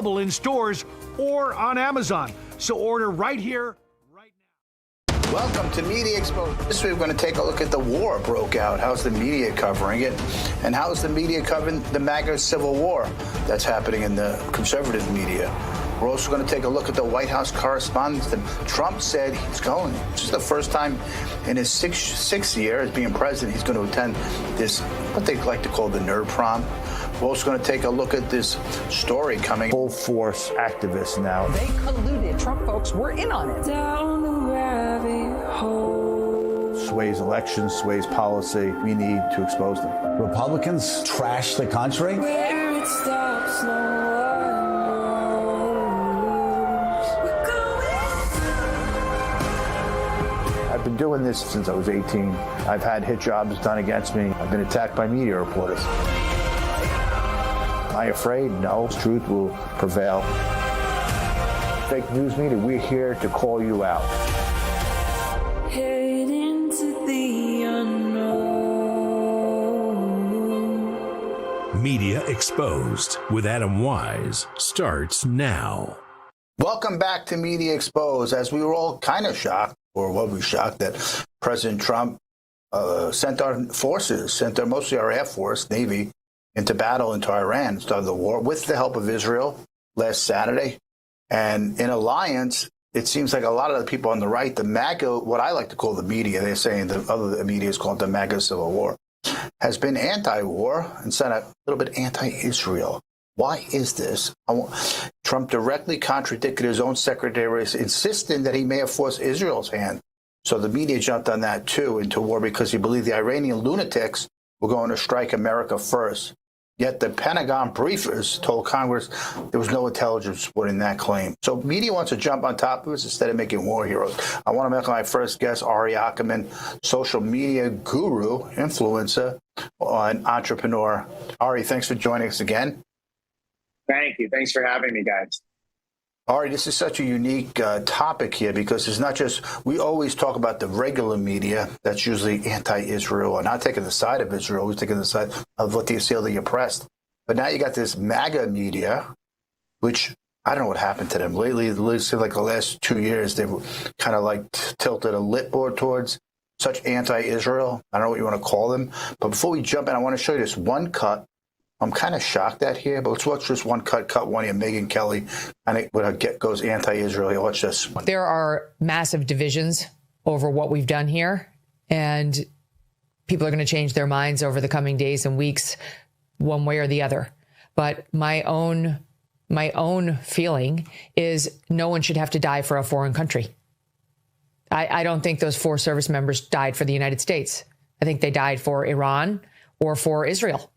available in stores or on Amazon. So order right here, right now. Welcome to Media Exposed. This week we're going to take a look at the war broke out. How's the media covering it? And how's the media covering the MAGA civil war that's happening in the conservative media? We're also going to take a look at the White House Correspondents that Trump said he's going. This is the first time in his sixth year as being president he's going to attend this, what they like to call the nerd prom. We're also going to take a look at this story coming. Full force activists now. They colluded. Trump folks were in on it. Down the rabbit hole. Sways elections, sways policy. We need to expose them. Republicans trash the country. Where it stops, no I've been doing this since I was 18. I've had hit jobs done against me. I've been attacked by media reporters. Am I afraid? No. Truth will prevail. Fake news media, we're here to call you out. Head into the unknown. Media Exposed with Adam Weiss starts now. Welcome back to Media Exposed. As we were all kind of shocked, or were we shocked, that President Trump sent our forces, mostly our Air Force, Navy, into battle into Iran, started the war with the help of Israel last Saturday. And in alliance, it seems like a lot of the people on the right, the MAGA, what I like to call the media, they're saying the other media is called the MAGA civil war, has been anti-war and sent a little bit anti-Israel. Why is this? Trump directly contradicted his own secretary, insisting that he may have forced Israel's hand. So the media jumped on that, too, into war because he believed the Iranian lunatics were going to strike America first. Yet the Pentagon briefers told Congress there was no intelligence supporting that claim. So media wants to jump on top of us instead of making war heroes. I want to make my first guest, Ari Ackerman, social media guru, influencer, and entrepreneur. Ari, thanks for joining us again. Thank you. Thanks for having me, guys. Ari, this is such a unique topic here because it's not just, we always talk about the regular media that's usually anti-Israel or not taking the side of Israel, always taking the side of what they feel the oppressed. But now you got this MAGA media, which I don't know what happened to them. Lately, it seems like the last 2 years, they were kind of like tilted a lit board towards such anti-Israel. I don't know what you want to call them. But before we jump in, I want to show you this one cut. I'm kind of shocked at here, but let's watch this one cut one here, Megyn Kelly, and it goes anti-Israel here. Watch this. There are massive divisions over what we've done here, and people are going to change their minds over the coming days and weeks, one way or the other. But my own feeling is no one should have to die for a foreign country. I don't think those 4 service members died for the United States. I think they died for Iran or for Israel.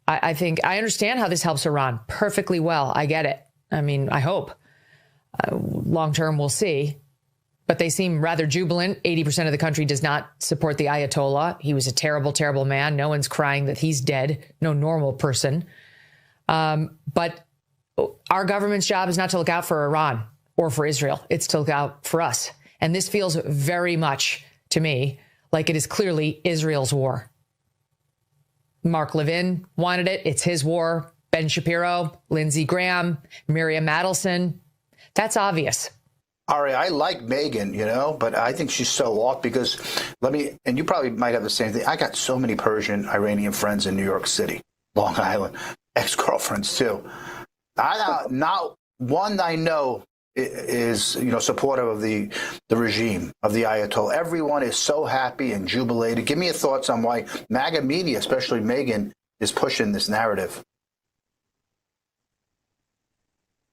I think I understand how this helps Iran perfectly well. I get it. I mean, I hope. Long term, we'll see. But they seem rather jubilant. 80% of the country does not support the Ayatollah. He was a terrible, terrible man. No one's crying that he's dead. No normal person. But our government's job is not to look out for Iran or for Israel. It's to look out for us. And this feels very much to me like it is clearly Israel's war. Mark Levin wanted it. It's his war. Ben Shapiro, Lindsey Graham, Miriam Adelson. That's obvious. Ari, I like Megyn, but I think she's so off because and you probably might have the same thing. I got so many Persian, Iranian friends in New York City, Long Island, ex-girlfriends too. Not one I know is, supportive of the regime, of the Ayatollah. Everyone is so happy and jubilated. Give me your thoughts on why MAGA media, especially Megyn, is pushing this narrative.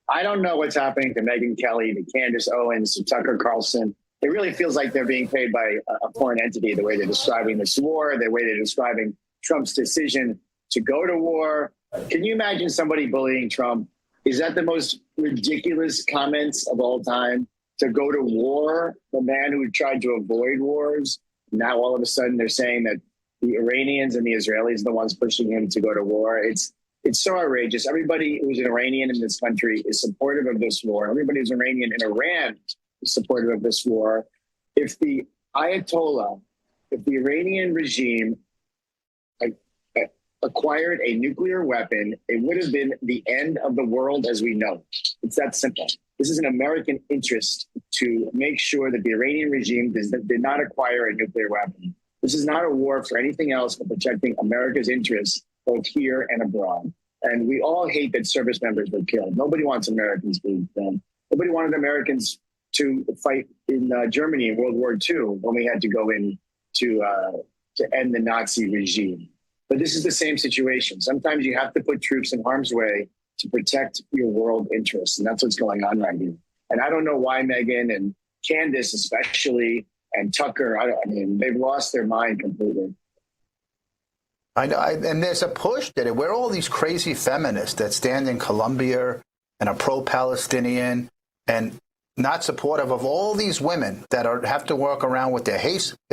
I don't know what's happening to Megyn Kelly, to Candace Owens, to Tucker Carlson. It really feels like they're being paid by a foreign entity, the way they're describing this war, the way they're describing Trump's decision to go to war. Can you imagine somebody bullying Trump? Is that the most ridiculous comments of all time? To go to war, the man who tried to avoid wars. Now all of a sudden they're saying that the Iranians and the Israelis are the ones pushing him to go to war. It's so outrageous. Everybody who's an Iranian in this country is supportive of this war. Everybody who's Iranian in Iran is supportive of this war. If the Ayatollah, if the Iranian regime acquired a nuclear weapon, it would have been the end of the world as we know it. It's that simple. This is an American interest to make sure that the Iranian regime did not acquire a nuclear weapon. This is not a war for anything else but protecting America's interests, both here and abroad. And we all hate that service members were killed. Nobody wants Americans being killed. Nobody wanted Americans to fight in Germany in World War II when we had to go in to end the Nazi regime. But this is the same situation. Sometimes you have to put troops in harm's way to protect your world interests. And that's what's going on right here. And I don't know why Megyn and Candace especially and Tucker, I mean, they've lost their mind completely. I know, and there's a push that we're all these crazy feminists that stand in Colombia and are pro-Palestinian and not supportive of all these women that have to work around with their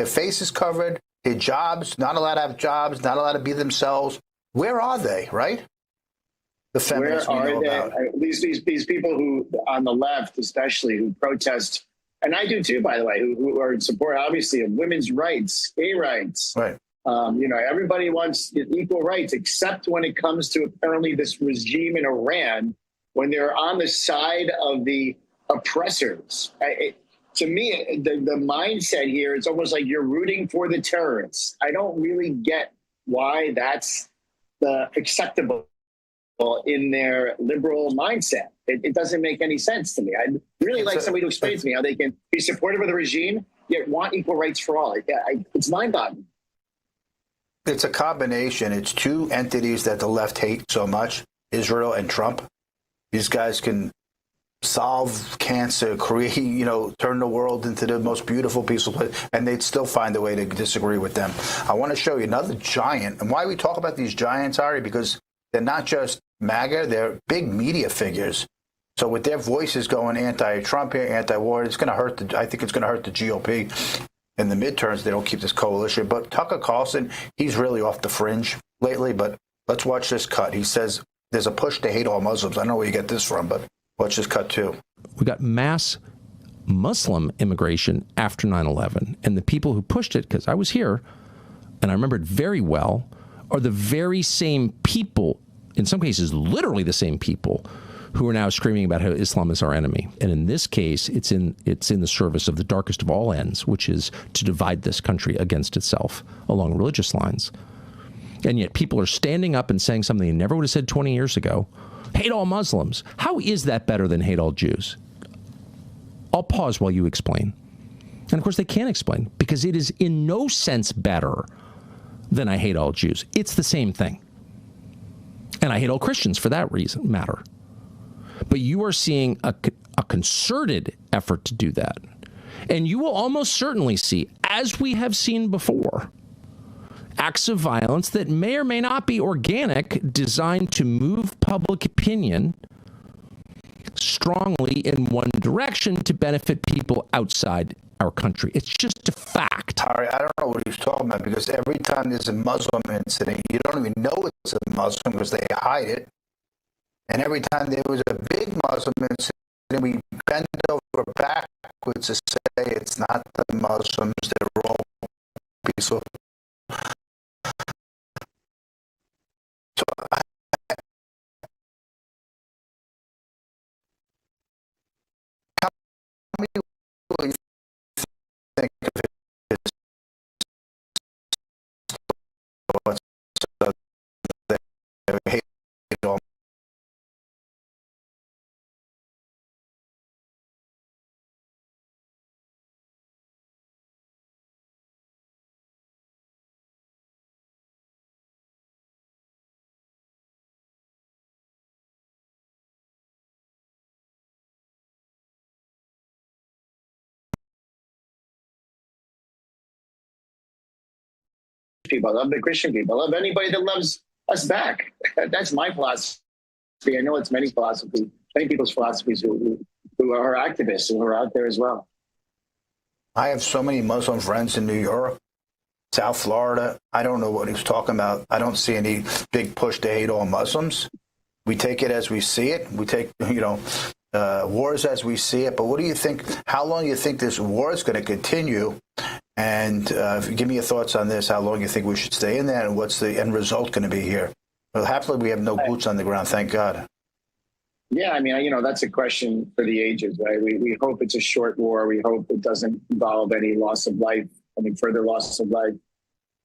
faces covered, their jobs, not allowed to have jobs, not allowed to be themselves. Where are they, right? The feminists we know about. These people who, on the left especially, who protest, and I do too, by the way, who are in support, obviously, of women's rights, gay rights. Right. Everybody wants equal rights, except when it comes to apparently this regime in Iran, when they're on the side of the oppressors. To me, the mindset here, it's almost like you're rooting for the terrorists. I don't really get why that's acceptable in their liberal mindset. It doesn't make any sense to me. I'd really like somebody to explain to me how they can be supportive of the regime, yet want equal rights for all. It's mind-boggling. It's a combination. It's two entities that the left hate so much, Israel and Trump. These guys can solve cancer, create, turn the world into the most beautiful, peaceful place, and they'd still find a way to disagree with them. I want to show you another giant. And why we talk about these giants, Ari, because they're not just MAGA, they're big media figures. So with their voices going anti-Trump here, anti-war, it's going to hurt. I think it's going to hurt the GOP in the midterms. They don't keep this coalition. But Tucker Carlson, he's really off the fringe lately. But let's watch this cut. He says there's a push to hate all Muslims. I don't know where you get this from, but watch this cut too. We got mass Muslim immigration after 9/11, and the people who pushed it, because I was here, and I remember it very well, are the very same people, in some cases literally the same people, who are now screaming about how Islam is our enemy. And in this case, it's in the service of the darkest of all ends, which is to divide this country against itself along religious lines. And yet people are standing up and saying something they never would have said 20 years ago. Hate all Muslims. How is that better than hate all Jews? I'll pause while you explain. And of course they can't explain, because it is in no sense better than I hate all Jews. It's the same thing. And I hate all Christians for that matter. But you are seeing a concerted effort to do that. And you will almost certainly see, as we have seen before, acts of violence that may or may not be organic, designed to move public opinion strongly in one direction to benefit people outside our country. It's just a fact. All right, I don't know what he's talking about, because every time there's a Muslim incident, you don't even know it's a Muslim because they hide it. And every time there was a big Muslim incident, we bend over backwards to say it's not the Muslims, they're all peaceful. So how many will you think of it as they hate all? People. I love the Christian people. I love anybody that loves us back. That's my philosophy. I know it's many people's philosophies who are activists who are out there as well. I have so many Muslim friends in New York, South Florida. I don't know what he's talking about. I don't see any big push to hate all Muslims. We take it as we see it. We take, wars as we see it. But what do you think? How long do you think this war is going to continue? And give me your thoughts on this, how long you think we should stay in there, and what's the end result going to be here? Well, happily, we have no boots on the ground, thank God. Yeah, I mean, that's a question for the ages, right? We hope it's a short war. We hope it doesn't involve any loss of life, any further loss of life.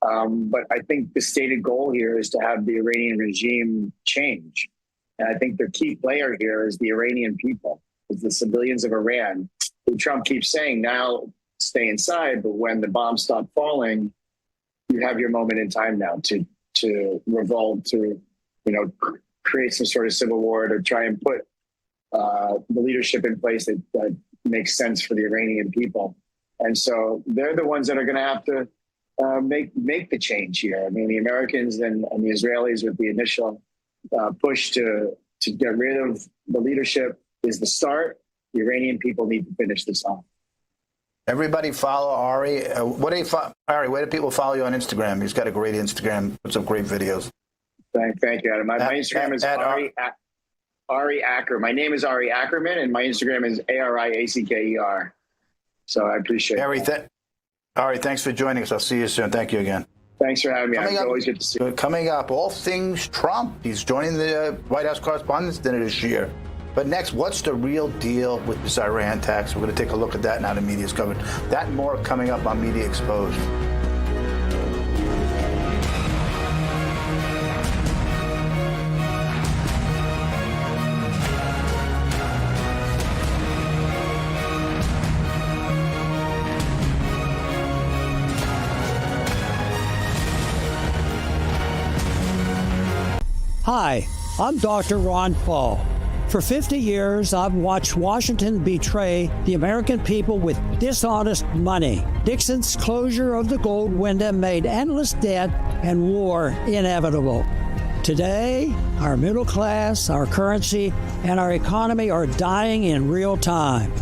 But I think the stated goal here is to have the Iranian regime change. And I think the key player here is the Iranian people, is the civilians of Iran, who Trump keeps saying now stay inside, but when the bombs stop falling, you have your moment in time now to revolt, to create some sort of civil war, to try and put the leadership in place that makes sense for the Iranian people. And so they're the ones that are going to have to make the change here. I mean, the Americans and the Israelis with the initial push to get rid of the leadership is the start. The Iranian people need to finish this off. Everybody follow Ari. Ari, where do people follow you on Instagram? He's got a great Instagram, puts up great videos. Thank you, Adam. My Instagram is Ari Acker. My name is Ari Ackerman, and my Instagram is ARIACKER. So I appreciate it. Ari, thanks for joining us. I'll see you soon. Thank you again. Thanks for having me. It's always good to see you. Coming up, all things Trump. He's joining the White House Correspondents' Dinner this year. But next, what's the real deal with this Iran tax? We're going to take a look at that and how the media's covered. That and more coming up on Media Exposed. Hi, I'm Dr. Ron Paul. For 50 years, I've watched Washington betray the American people with dishonest money. Nixon's closure of the gold window made endless debt and war inevitable. Today, our middle class, our currency, and our economy are dying in real time.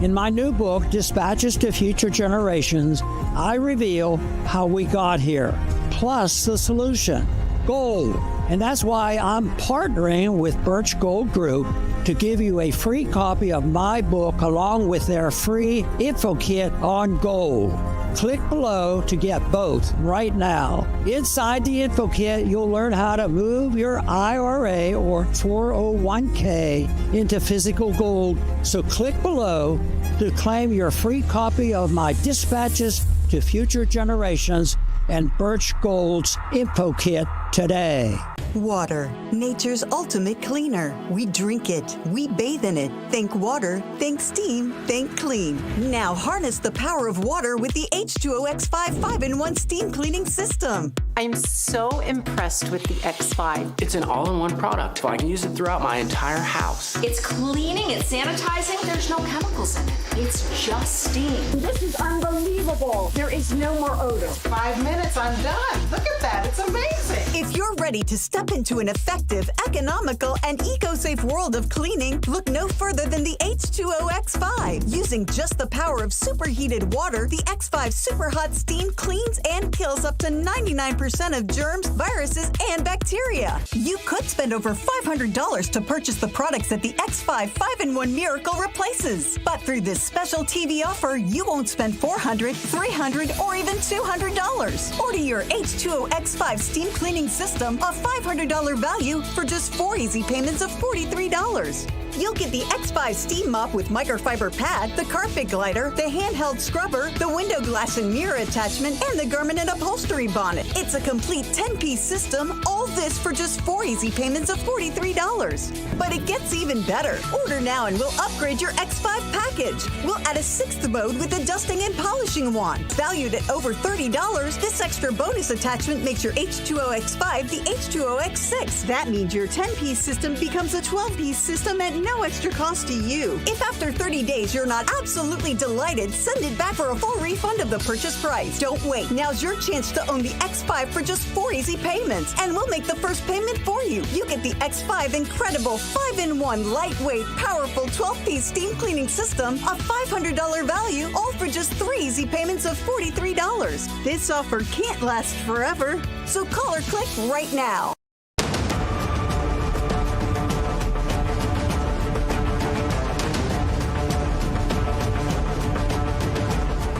In my new book, Dispatches to Future Generations, I reveal how we got here, plus the solution, gold. And that's why I'm partnering with Birch Gold Group to give you a free copy of my book along with their free info kit on gold. Click below to get both right now. Inside the info kit, you'll learn how to move your IRA or 401k into physical gold. So click below to claim your free copy of my Dispatches to Future Generations and Birch Gold's info kit today. Water, nature's ultimate cleaner. We drink it, we bathe in it. Think water, think steam, think clean. Now harness the power of water with the H2O X5 5-in-1 steam cleaning system. I'm so impressed with the X5. It's an all-in-one product, so I can use it throughout my entire house. It's cleaning, it's sanitizing, there's no chemicals in it. It's just steam. This is unbelievable. There is no more odor. 5 minutes, I'm done. Look at that, it's amazing. If you're ready to step into an effective, economical, and eco-safe world of cleaning, look no further than the H2O X5. Using just the power of superheated water, the X5 Super Hot Steam cleans and kills up to 99% of germs, viruses, and bacteria. You could spend over $500 to purchase the products that the X5 5-in-1 Miracle replaces. But through this special TV offer, you won't spend $400, $300, or even $200. Order your H2O X5 steam cleaning system, a $500 value, for just 4 easy payments of $43. You'll get the X5 steam mop with microfiber pad, the carpet glider, the handheld scrubber, the window glass and mirror attachment, and the garment and upholstery bonnet. It's a complete 10-piece system, all this for just 4 easy payments of $43. But it gets even better. Order now and we'll upgrade your X5 package. We'll add a 6th mode with a dusting and polishing wand. Valued at over $30, this extra bonus attachment makes your H2O X5 the H2O X6. That means your 10-piece system becomes a 12-piece system at no extra cost to you. If after 30 days you're not absolutely delighted, send it back for a full refund of the purchase price. Don't wait. Now's your chance to own the X5 for just 4 easy payments, and we'll make the first payment for you. You get the X5 incredible 5-in-1 lightweight, powerful 12-piece steam cleaning system, a $500 value, all for just 3 easy payments of $43. This offer can't last forever, so call or click right now.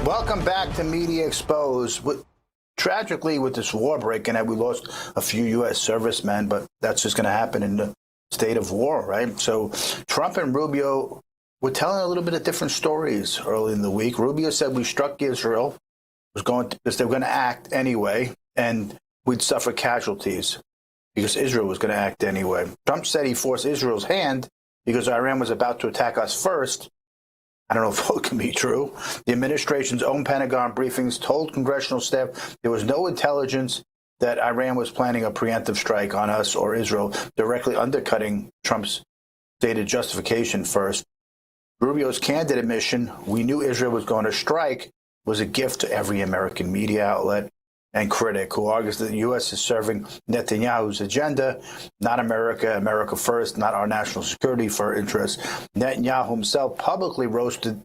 Well, Welcome back to Media Exposed. Tragically, with this war breaking out, we lost a few U.S. servicemen, but that's just going to happen in the state of war, right? So Trump and Rubio were telling a little bit of different stories early in the week. Rubio said we struck Israel, because they were going to act anyway, and we'd suffer casualties because Israel was going to act anyway. Trump said he forced Israel's hand because Iran was about to attack us first. I don't know if it can be true. The administration's own Pentagon briefings told congressional staff there was no intelligence that Iran was planning a preemptive strike on us or Israel, directly undercutting Trump's stated justification first. Rubio's candid admission, we knew Israel was going to strike, was a gift to every American media outlet and critic who argues that the U.S. is serving Netanyahu's agenda, not America, America first, not our national security for interests. Netanyahu himself publicly roasted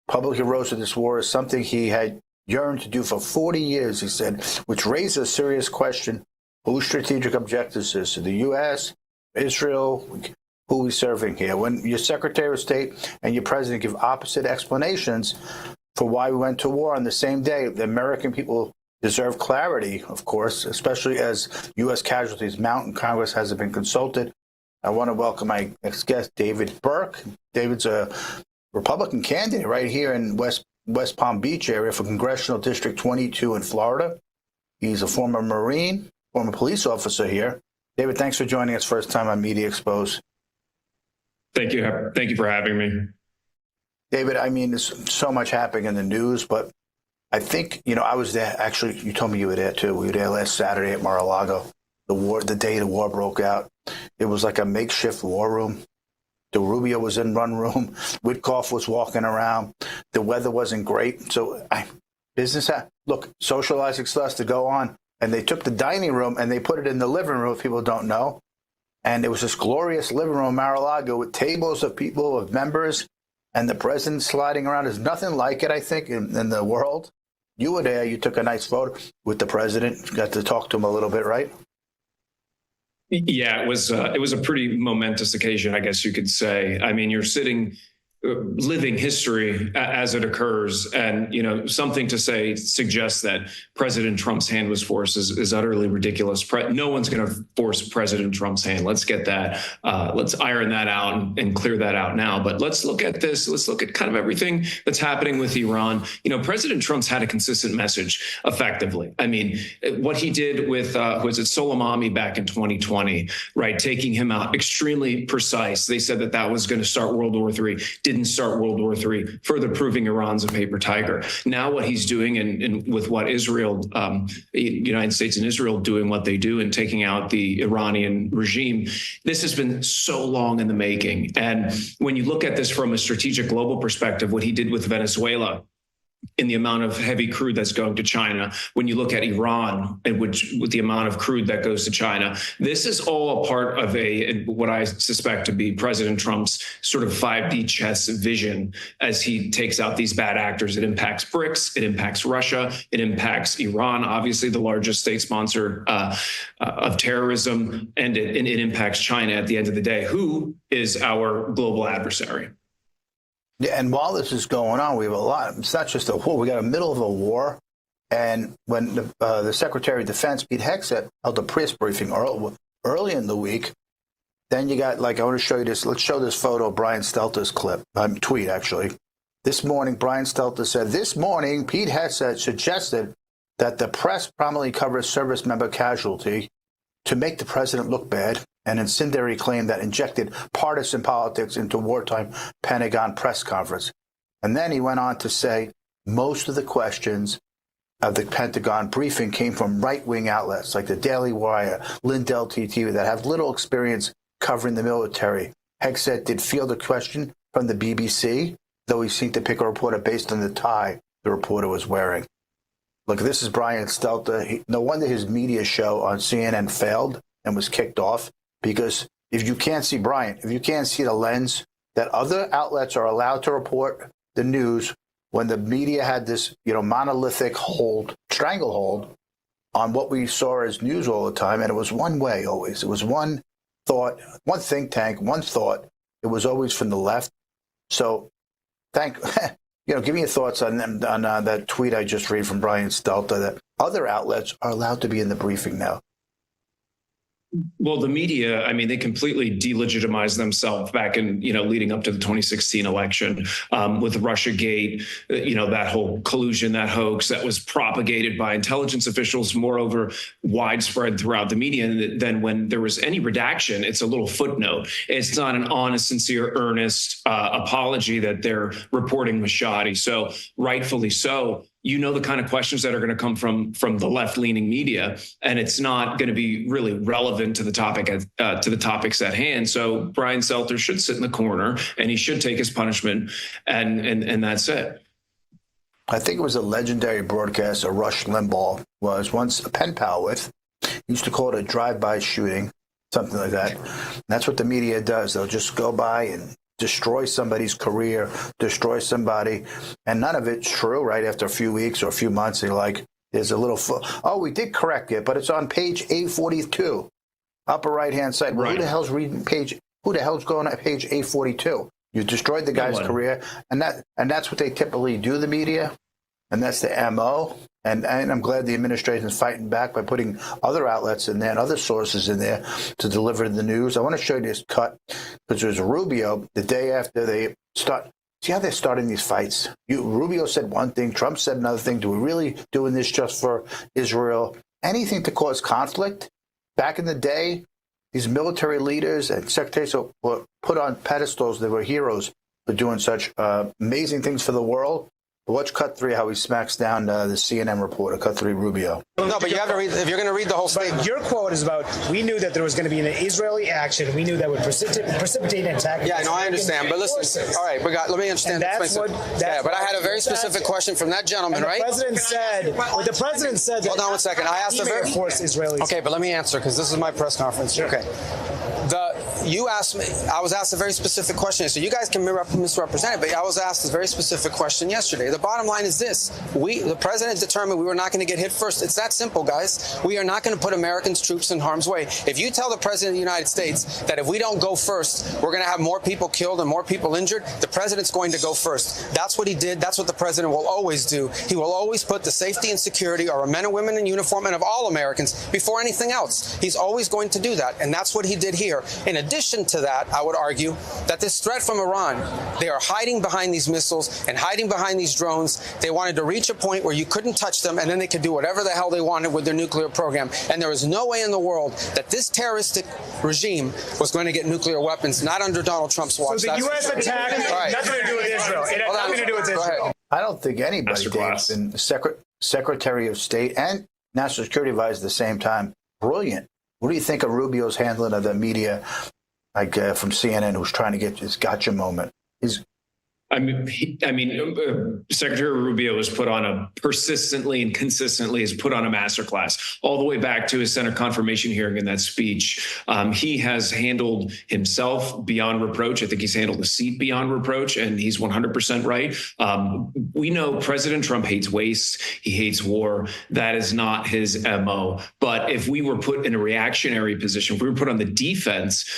this war as something he had yearned to do for 40 years, he said, which raises a serious question whose strategic objectives is to the U.S., Israel, who are we serving here? When your Secretary of State and your President give opposite explanations for why we went to war on the same day, the American people deserve clarity, of course, especially as U.S. casualties mount and Congress hasn't been consulted. I want to welcome my next guest, David Burke. David's a Republican candidate right here in West Palm Beach area for Congressional District 22 in Florida. He's a former Marine, former police officer here. David, thanks for joining us first time on Media Exposed. Thank you. Thank you for having me. David, I mean, there's so much happening in the news, but I think, I was there. Actually, you told me you were there too. We were there last Saturday at Mar-a-Lago, the day the war broke out. It was like a makeshift war room. The Rubio was in one room. Witkoff was walking around. The weather wasn't great. So socializing still has to go on. And they took the dining room and they put it in the living room, if people don't know. And it was this glorious living room in Mar-a-Lago with tables of people, of members, and the president sliding around. There's nothing like it, I think, in the world. You were there. You took a nice photo with the president. Got to talk to him a little bit, right? Yeah, it was a pretty momentous occasion, I guess you could say. I mean, you're sitting, living history as it occurs, and something to say suggests that President Trump's hand was forced is utterly ridiculous. No one's going to force President Trump's hand. Let's get that. Let's iron that out and clear that out now. But let's look at this. Let's look at kind of everything that's happening with Iran. President Trump's had a consistent message, effectively. I mean, what he did with was it Soleimani back in 2020, right? Taking him out, extremely precise. They said that was going to start World War III. Didn't start World War III, further proving Iran's a paper tiger. Now what he's doing and with what Israel, United States and Israel doing what they do and taking out the Iranian regime, this has been so long in the making. And when you look at this from a strategic global perspective, what he did with Venezuela, in the amount of heavy crude that's going to China, when you look at Iran and with the amount of crude that goes to China, this is all a part of what I suspect to be President Trump's sort of 5D chess vision as he takes out these bad actors. It impacts BRICS, it impacts Russia, it impacts Iran, obviously the largest state sponsor of terrorism, and it impacts China at the end of the day, who is our global adversary. Yeah, and while this is going on, we have a lot. It's not just a war. We got a middle of a war. And when the Secretary of Defense, Pete Hegseth, held a press briefing early in the week, then you got, I want to show you this. Let's show this photo of Brian Stelter's tweet, actually. This morning, Brian Stelter said, this morning, Pete Hegseth suggested that the press prominently covers service member casualty to make the president look bad, an incendiary claim that injected partisan politics into wartime Pentagon press conference. And then he went on to say most of the questions of the Pentagon briefing came from right-wing outlets like the Daily Wire, Lindell TV that have little experience covering the military. Hegseth did field a question from the BBC, though he seemed to pick a reporter based on the tie the reporter was wearing. Look, this is Brian Stelter. No wonder his media show on CNN failed and was kicked off, because if you can't see Brian, if you can't see the lens that other outlets are allowed to report the news, when the media had this, monolithic stranglehold on what we saw as news all the time, and it was one way always. It was one thought, one think tank, one thought. It was always from the left. So give me your thoughts on that tweet I just read from Brian Stelter that other outlets are allowed to be in the briefing now. Well, the media, I mean, they completely delegitimized themselves back in, leading up to the 2016 election with Russiagate, that whole collusion, that hoax that was propagated by intelligence officials, moreover, widespread throughout the media. And then when there was any redaction, it's a little footnote. It's not an honest, sincere, earnest apology that their reporting was shoddy. So rightfully so. The kind of questions that are going to come from the left-leaning media, and it's not going to be really relevant to the topics at hand. So Brian Stelter should sit in the corner, and he should take his punishment, and that's it. I think it was a legendary broadcaster, Rush Limbaugh, was once a pen pal with. He used to call it a drive-by shooting, something like that. And that's what the media does. They'll just go by and destroy somebody's career, destroy somebody, and none of it's true, right? After a few weeks or a few months, they're like, there's a little, we did correct it, but it's on page 842, upper right-hand side. Right. Who the hell's reading who the hell's going at page 842? You destroyed the guy's career, and that's what they typically do, the media, and that's the MO. And I'm glad the administration is fighting back by putting other outlets in there and other sources in there to deliver the news. I want to show you this cut because there's Rubio the day after they start. See how they're starting these fights? Rubio said one thing, Trump said another thing. Do we really doing this just for Israel? Anything to cause conflict? Back in the day, these military leaders and secretaries were put on pedestals. They were heroes for doing such amazing things for the world. Watch cut 3, how he smacks down the CNN reporter, cut 3, Rubio. No, but you have to read, if you're going to read the whole statement. Your quote is about, we knew that there was going to be an Israeli action. We knew that would precipitate an attack. Yeah, no, I understand. But listen, all right, let me understand. But I had a very specific question from that gentleman, right? The president said that. Hold on one second. I asked a very force Israelis. Okay, but let me answer because this is my press conference. Sure. Okay. You asked me, I was asked a very specific question. So you guys can misrepresent it, but I was asked a very specific question yesterday. The bottom line is this. The president determined we were not going to get hit first. It's that simple, guys. We are not going to put Americans' troops in harm's way. If you tell the president of the United States that if we don't go first, we're going to have more people killed and more people injured, the president's going to go first. That's what he did. That's what the president will always do. He will always put the safety and security of our men and women in uniform and of all Americans before anything else. He's always going to do that, and that's what he did here. In addition to that, I would argue that this threat from Iran, they are hiding behind these missiles and hiding behind these drones. They wanted to reach a point where you couldn't touch them, and then they could do whatever the hell they wanted with their nuclear program. And there is no way in the world that this terroristic regime was going to get nuclear weapons, not under Donald Trump's watch. So the U.S. attack had nothing to do with Israel. It had nothing to do with Israel. I don't think anybody, Dave, been Secretary of State and National Security Advisor at the same time. Brilliant. What do you think of Rubio's handling of the media, like from CNN, who's trying to get this gotcha moment? Secretary Rubio was put on a persistently and consistently has put on a masterclass all the way back to his Senate confirmation hearing in that speech. He has handled himself beyond reproach. I think he's handled the seat beyond reproach, and he's 100% right. We know President Trump hates waste. He hates war. That is not his MO. But if we were put in a reactionary position, if we were put on the defense,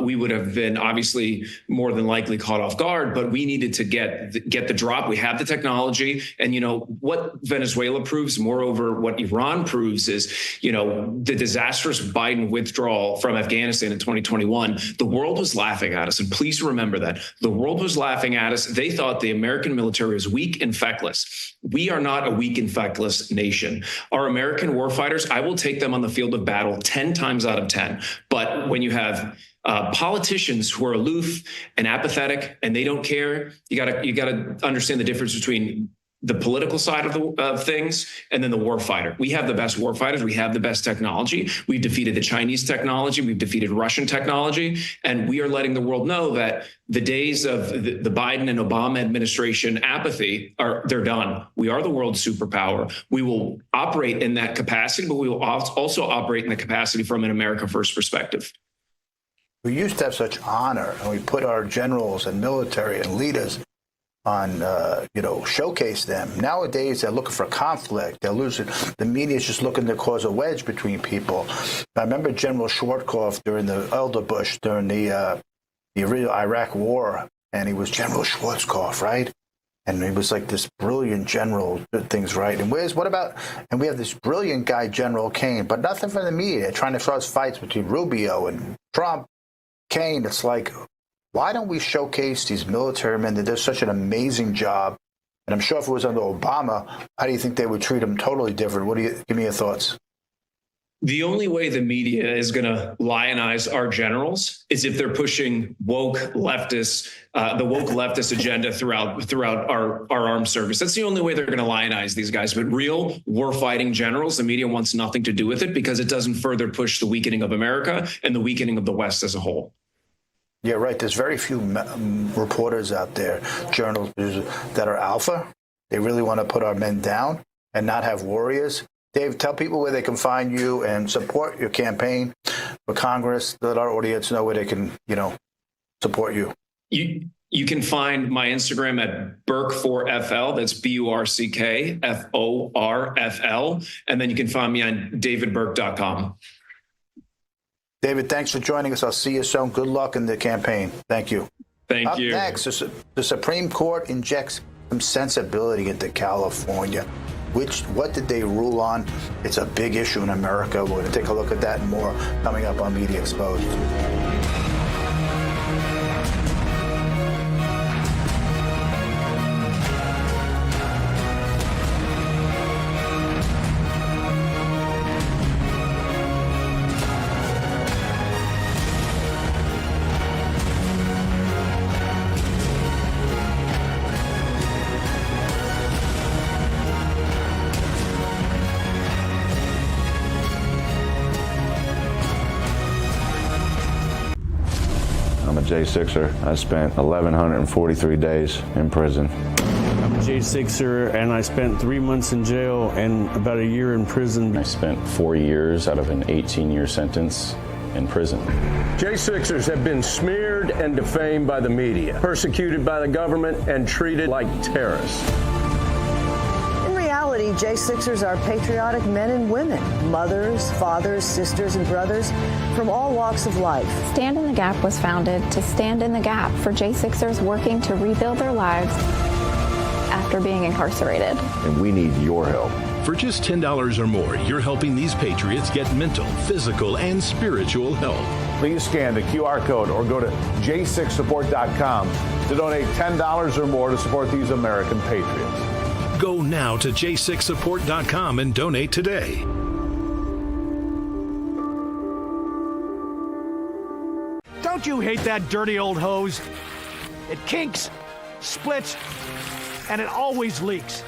we would have been obviously more than likely caught off guard, but we needed to get the drop. We have the technology, and what Venezuela proves, moreover, what Iran proves is, the disastrous Biden withdrawal from Afghanistan in 2021. The world was laughing at us, and please remember that the world was laughing at us. They thought the American military was weak and feckless. We are not a weak and feckless nation. Our American warfighters, I will take them on the field of battle 10 times out of 10. But when you have politicians who are aloof and apathetic and they don't care, you gotta understand the difference between the political side of things and then the war fighter. We have the best war fighters. We have the best technology. We've defeated the Chinese technology. We've defeated Russian technology. And we are letting the world know that the days of the Biden and Obama administration apathy they're done. We are the world's superpower. We will operate in that capacity, but we will also operate in the capacity from an America First perspective. We used to have such honor, and we put our generals and military and leaders on, showcase them. Nowadays, they're looking for conflict. They're losing. The media is just looking to cause a wedge between people. I remember General Schwarzkopf during the Elder Bush, during the Iraq War, and he was General Schwarzkopf, right? And he was like this brilliant general, did things right. And we have this brilliant guy, General Kane, but nothing from the media, trying to cause fights between Rubio and Trump, Kane. It's like, why don't we showcase these military men that do such an amazing job? And I'm sure if it was under Obama, how do you think they would treat him totally different? Give me your thoughts. The only way the media is going to lionize our generals is if they're pushing woke leftists, the woke leftist agenda throughout our armed service. That's the only way they're going to lionize these guys. But real war-fighting generals, the media wants nothing to do with it because it doesn't further push the weakening of America and the weakening of the West as a whole. Yeah, right. There's very few reporters out there, journalists that are alpha. They really want to put our men down and not have warriors. Dave, tell people where they can find you and support your campaign for Congress. Let our audience know where they can, support you. You can find my Instagram at Burke4FL. That's BURCKFORFL. And then you can find me on davidburke.com. David, thanks for joining us. I'll see you soon. Good luck in the campaign. Thank you. Thank you. Up next, the Supreme Court injects some sensibility into California. What did they rule on? It's a big issue in America. We're going to take a look at that and more coming up on Media Exposed. J6er. I spent 1,143 days in prison. I'm a J6er, and I spent 3 months in jail and about a year in prison. I spent 4 years out of an 18-year sentence in prison. J6ers have been smeared and defamed by the media, persecuted by the government, and treated like terrorists. J6ers are patriotic men and women, mothers, fathers, sisters, and brothers from all walks of life. Stand in the Gap was founded to stand in the gap for J6ers working to rebuild their lives after being incarcerated. And we need your help. For just $10 or more, you're helping these patriots get mental, physical, and spiritual help. Please scan the QR code or go to j6support.com to donate $10 or more to support these American patriots. Go now to j6support.com and donate today. Don't you hate that dirty old hose? It kinks, splits, and it always leaks.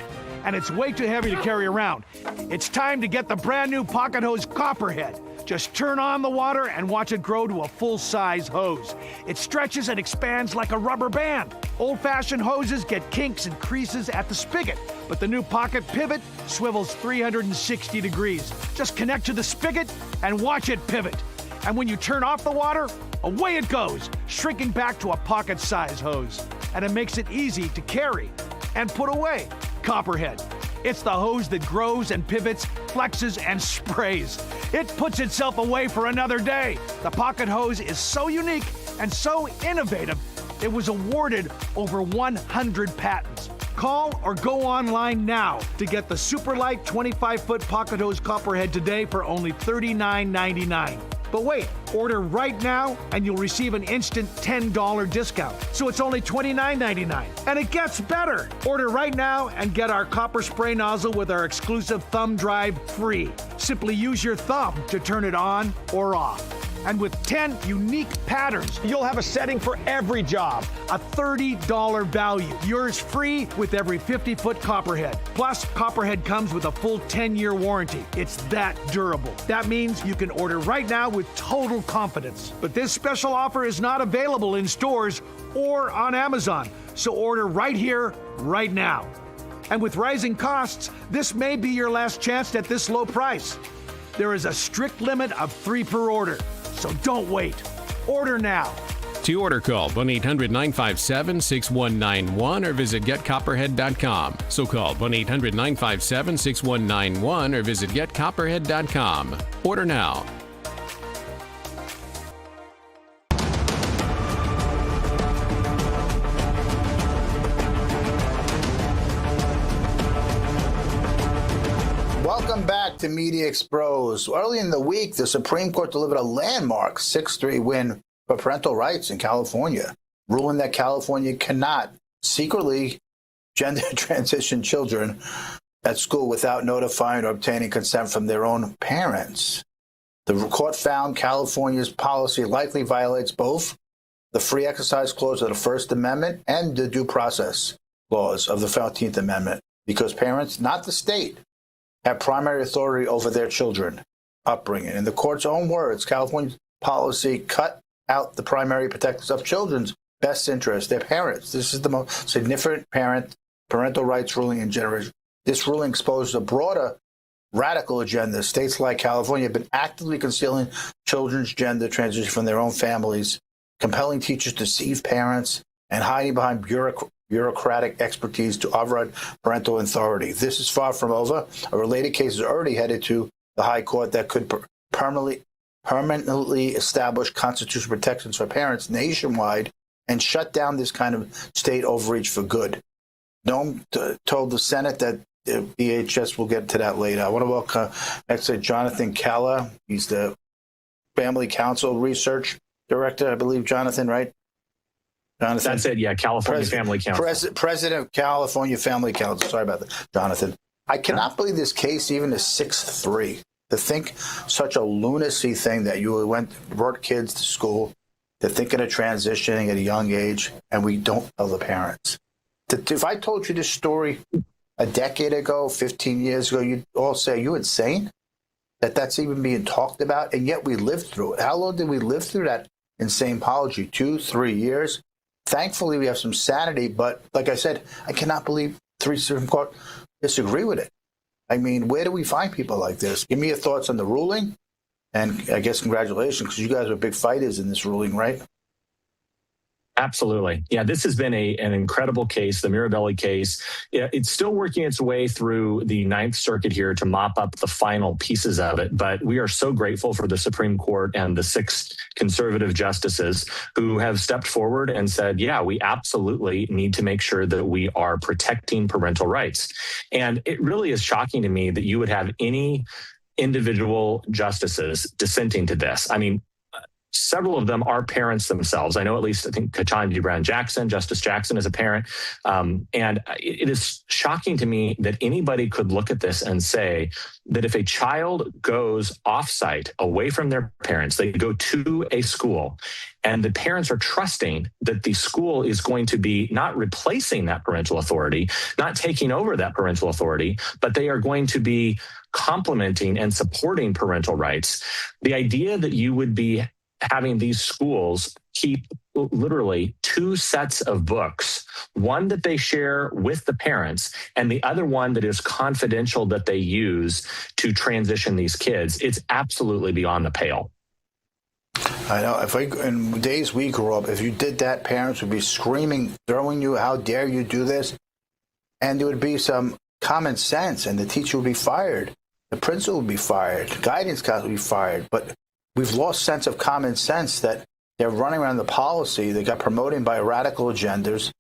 And it's way too heavy to carry around. It's time to get the brand new Pocket Hose Copperhead. Just turn on the water and watch it grow to a full-size hose. It stretches and expands like a rubber band. Old-fashioned hoses get kinks and creases at the spigot, but the new Pocket Pivot swivels 360 degrees. Just connect to the spigot and watch it pivot. And when you turn off the water, away it goes, shrinking back to a pocket-size hose. And it makes it easy to carry and put away. Copperhead. It's the hose that grows and pivots, flexes, and sprays. It puts itself away for another day. The Pocket Hose is so unique and so innovative, it was awarded over 100 patents. Call or go online now to get the super light 25-foot Pocket Hose Copperhead today for only $39.99. But wait, order right now and you'll receive an instant $10 discount. So it's only $29.99. And it gets better. Order right now and get our copper spray nozzle with our exclusive thumb drive free. Simply use your thumb to turn it on or off. And with 10 unique patterns, you'll have a setting for every job. A $30 value. Yours free with every 50-foot Copperhead. Plus, Copperhead comes with a full 10-year warranty. It's that durable. That means you can order right now with total confidence. But this special offer is not available in stores or on Amazon. So order right here, right now. And with rising costs, this may be your last chance at this low price. There is a strict limit of 3 per order. So don't wait. Order now. To order, call 1-800-957-6191 or visit getcopperhead.com. So call 1-800-957-6191 or visit getcopperhead.com. Order now. Welcome back to Media Exposed. Early in the week, the Supreme Court delivered a landmark 6-3 win for parental rights in California, ruling that California cannot secretly gender transition children at school without notifying or obtaining consent from their own parents. The court found California's policy likely violates both the Free Exercise Clause of the First Amendment and the Due Process Clause of the 14th Amendment, because parents, not the state, have primary authority over their children upbringing. In the court's own words, California's policy cut out the primary protectors of children's best interest, their parents. This is the most significant parental rights ruling in generations. This ruling exposes a broader radical agenda. States like California have been actively concealing children's gender transition from their own families, compelling teachers to deceive parents, and hiding behind bureaucratic expertise to override parental authority. This is far from over. A related case is already headed to the High Court that could permanently establish constitutional protections for parents nationwide and shut down this kind of state overreach for good. Noam told the Senate that the DHS will get to that later. I want to welcome next to Jonathan Keller. He's the Family Council Research Director, I believe, Jonathan, right? Jonathan? That's it, yeah, California Family Council. President of California Family Council. Sorry about that, Jonathan. I cannot believe this case even is 6-3. To think such a lunacy thing that you brought kids to school, to thinking of transitioning at a young age, and we don't tell the parents. If I told you this story a decade ago, 15 years ago, you'd all say, you insane? That's even being talked about, and yet we lived through it. How long did we live through that insane policy? 2-3 years? Thankfully, we have some sanity, but like I said, I cannot believe 3 Supreme Court disagree with it. I mean, where do we find people like this? Give me your thoughts on the ruling, and I guess congratulations, because you guys were big fighters in this ruling, right? Absolutely. Yeah, this has been an incredible case, the Mirabelli case. It's still working its way through the Ninth Circuit here to mop up the final pieces of it. But we are so grateful for the Supreme Court and the 6 conservative justices who have stepped forward and said, yeah, we absolutely need to make sure that we are protecting parental rights. And it really is shocking to me that you would have any individual justices dissenting to this. I mean, several of them are parents themselves. I know at least, I think, Ketanji Brown Jackson, Justice Jackson is a parent. And it is shocking to me that anybody could look at this and say that if a child goes off-site, away from their parents, they go to a school, and the parents are trusting that the school is going to be not replacing that parental authority, not taking over that parental authority, but they are going to be complementing and supporting parental rights. The idea that you would be having these schools keep literally 2 sets of books, one that they share with the parents and the other one that is confidential that they use to transition these kids, it's absolutely beyond the pale. I know. In the days we grew up, if you did that, parents would be screaming, throwing you, how dare you do this? And there would be some common sense, and the teacher would be fired. The principal would be fired. The guidance counselor would be fired. But we've lost sense of common sense that they're running around the policy. They got promoted by radical agendas,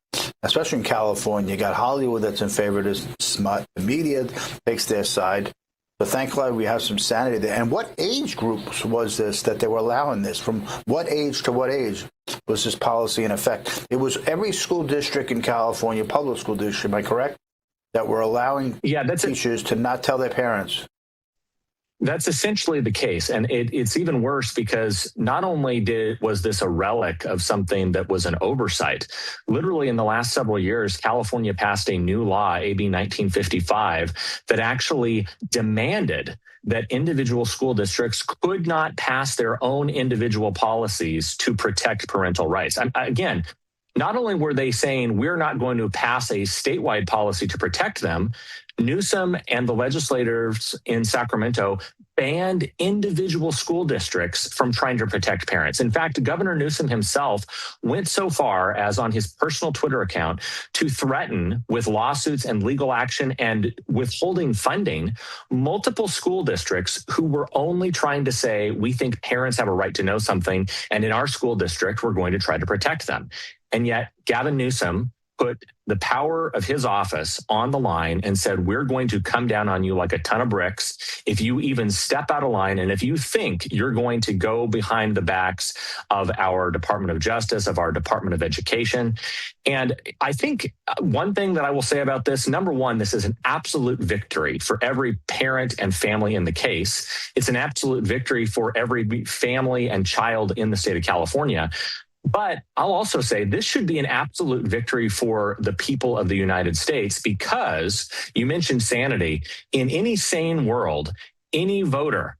especially in California. You got Hollywood that's in favor of this smut. The media takes their side. But thankfully, we have some sanity there. And what age groups was this that they were allowing this? From what age to what age was this policy in effect? It was every school district in California, public school district, am I correct? That were allowing teachers to not tell their parents. That's essentially the case. And it's even worse because not only was this a relic of something that was an oversight, literally in the last several years, California passed a new law, AB 1955, that actually demanded that individual school districts could not pass their own individual policies to protect parental rights. Again, not only were they saying we're not going to pass a statewide policy to protect them, Newsom and the legislators in Sacramento banned individual school districts from trying to protect parents. In fact, Governor Newsom himself went so far as on his personal Twitter account to threaten with lawsuits and legal action and withholding funding multiple school districts who were only trying to say, we think parents have a right to know something, and in our school district, we're going to try to protect them. And yet Gavin Newsom put the power of his office on the line and said, we're going to come down on you like a ton of bricks if you even step out of line, and if you think you're going to go behind the backs of our Department of Justice, of our Department of Education. And I think one thing that I will say about this, number one, this is an absolute victory for every parent and family in the case. It's an absolute victory for every family and child in the state of California. But I'll also say this should be an absolute victory for the people of the United States, because you mentioned sanity. In any sane world, any voter,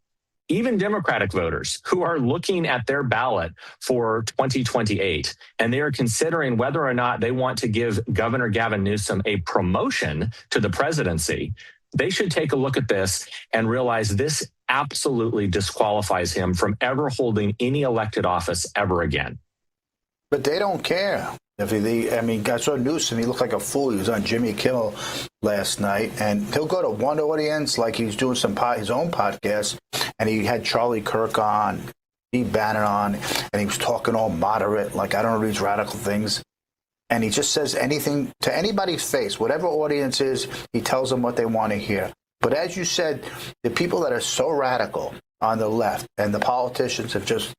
even Democratic voters who are looking at their ballot for 2028, and they are considering whether or not they want to give Governor Gavin Newsom a promotion to the presidency, they should take a look at this and realize this absolutely disqualifies him from ever holding any elected office ever again. But they don't care. I saw Newsom. He looked like a fool. He was on Jimmy Kimmel last night, and he'll go to one audience like he's doing his own podcast, and he had Charlie Kirk on, Steve Bannon on, and he was talking all moderate, like I don't know these radical things. And he just says anything to anybody's face, whatever audience is, he tells them what they want to hear. But as you said, the people that are so radical on the left and the politicians have just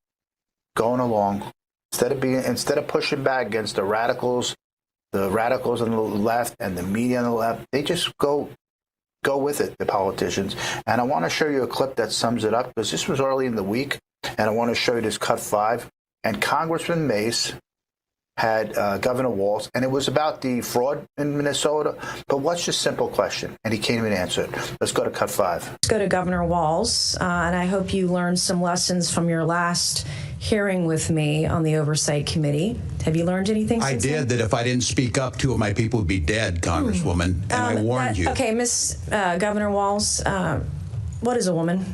gone along. Instead of pushing back against the radicals on the left and the media on the left, they just go with it, the politicians. And I want to show you a clip that sums it up, because this was early in the week, and I want to show you this cut 5. And Congressman Mace had Governor Walz, and it was about the fraud in Minnesota. But what's your simple question? And he can't even answer it. Let's go to cut 5. Let's go to Governor Walz, and I hope you learned some lessons from your last hearing with me on the Oversight Committee. Have you learned anything since I did, then? that if I didn't speak up, 2 of my people would be dead, Congresswoman, and I warned you. Okay, Governor Walz, what is a woman?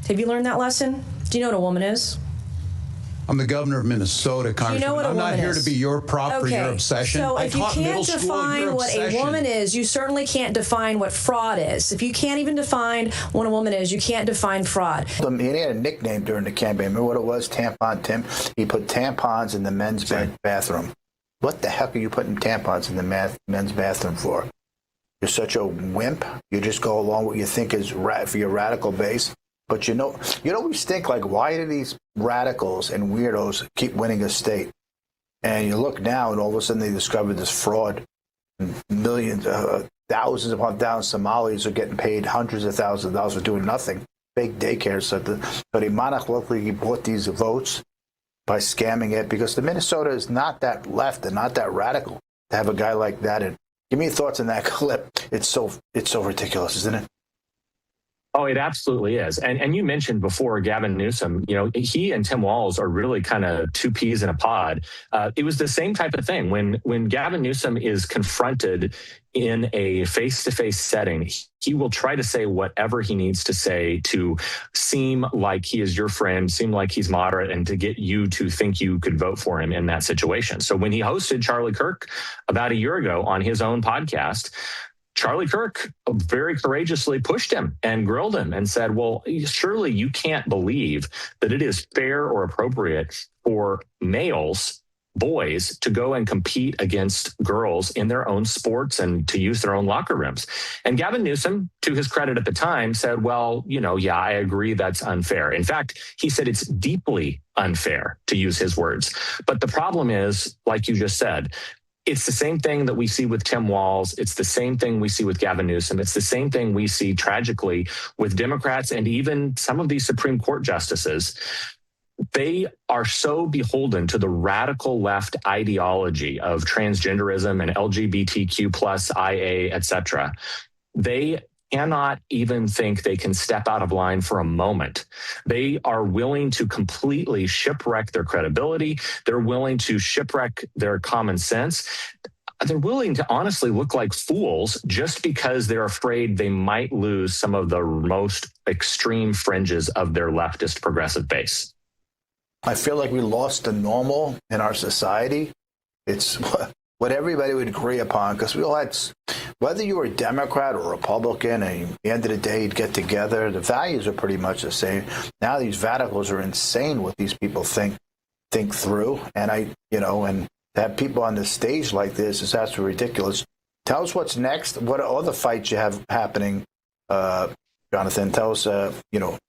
Have you learned that lesson? Do you know what a woman is? I'm the governor of Minnesota, Congresswoman. You know what a I'm not woman here is. to be your prop for your obsession. So I if you taught middle can't school define your what obsession. a woman is, you certainly can't define what fraud is. If you can't even define what a woman is, you can't define fraud. He had a nickname during the campaign. Remember what it was? Tampon Tim. He put tampons in the men's bathroom. What the heck are you putting tampons in the men's bathroom for? You're such a wimp. You just go along with what you think is for your radical base. But you always think, like, why do these radicals and weirdos keep winning a state? And you look now, and all of a sudden they discovered this fraud. Millions, thousands upon thousands of Somalis are getting paid hundreds of thousands of dollars for doing nothing. Fake daycare. So the monopoly bought these votes by scamming it, because the Minnesota is not that left and not that radical to have a guy like that. And give me your thoughts on that clip. It's so ridiculous, isn't it? Oh, it absolutely is. And you mentioned before Gavin Newsom, he and Tim Walz are really kind of 2 peas in a pod. It was the same type of thing. When Gavin Newsom is confronted in a face-to-face setting, he will try to say whatever he needs to say to seem like he is your friend, seem like he's moderate, and to get you to think you could vote for him in that situation. So when he hosted Charlie Kirk about a year ago on his own podcast, Charlie Kirk very courageously pushed him and grilled him and said, well, surely you can't believe that it is fair or appropriate for boys, to go and compete against girls in their own sports and to use their own locker rooms. And Gavin Newsom, to his credit at the time, said, well, yeah, I agree that's unfair. In fact, he said it's deeply unfair, to use his words. But the problem is, like you just said, it's the same thing that we see with Tim Walz. It's the same thing we see with Gavin Newsom. It's the same thing we see tragically with Democrats and even some of these Supreme Court justices. They are so beholden to the radical left ideology of transgenderism and LGBTQ plus IA, et cetera. They cannot even think they can step out of line for a moment. They are willing to completely shipwreck their credibility. They're willing to shipwreck their common sense. They're willing to honestly look like fools just because they're afraid they might lose some of the most extreme fringes of their leftist progressive base. I feel like we lost the normal in our society. It's what everybody would agree upon, because we all had, whether you were a Democrat or Republican, and at the end of the day, you'd get together. The values are pretty much the same. Now these radicals are insane what these people think through. And and to have people on the stage like this is absolutely ridiculous. Tell us what's next. What are other fights you have happening, Jonathan? Tell us,